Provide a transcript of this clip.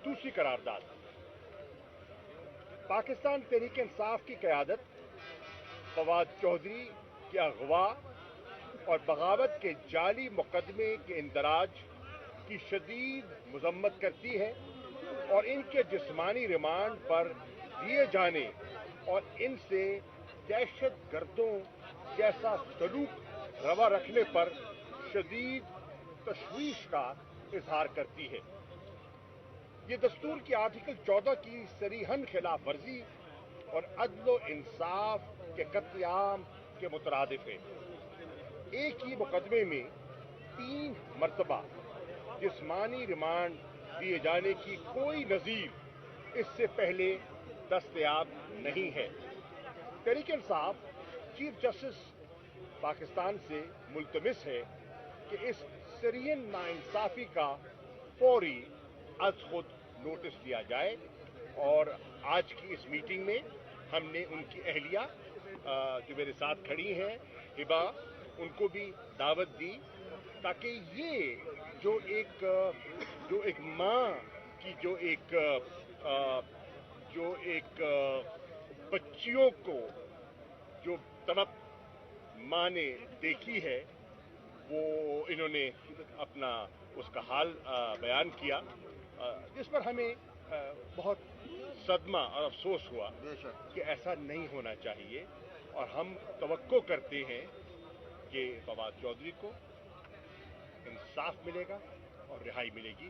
दूसरी करारदाद। पाकिस्तान तहरीक इंसाफ की क़यादत फवाद चौधरी के अगवा और बगावत के जाली मुकदमे के इंदराज की शदीद मजम्मत करती है और इनके जिस्मानी रिमांड पर दिए जाने और इनसे दहशत गर्दों जैसा सलूक रवा रखने पर शदीद तशवीश का इजहार करती है। ये दस्तूर की आर्टिकल 14 की सरीहन खिलाफ वर्जी और अदल इंसाफ के कत्लेआम के मुतरादिफ है। एक ही मुकदमे में 3 मरतबा जिस्मानी रिमांड दिए जाने की कोई नज़ीर इससे पहले दस्तयाब नहीं है। तहरीक इंसाफ चीफ जस्टिस पाकिस्तान से मुल्तमिस है कि इस सरीहन नाइंसाफी का फौरी अज खुद नोटिस लिया जाए और आज की इस मीटिंग में हमने उनकी अहलिया जो मेरे साथ खड़ी हैं हिबा, उनको भी दावत दी ताकि ये जो एक माँ की जो एक बच्चियों को जो तड़प माँ ने देखी है वो इन्होंने अपना उसका हाल बयान किया, जिस पर हमें बहुत सदमा और अफसोस हुआ कि ऐसा नहीं होना चाहिए और हम तवक्को करते हैं कि फवाद चौधरी को इंसाफ मिलेगा और रिहाई मिलेगी।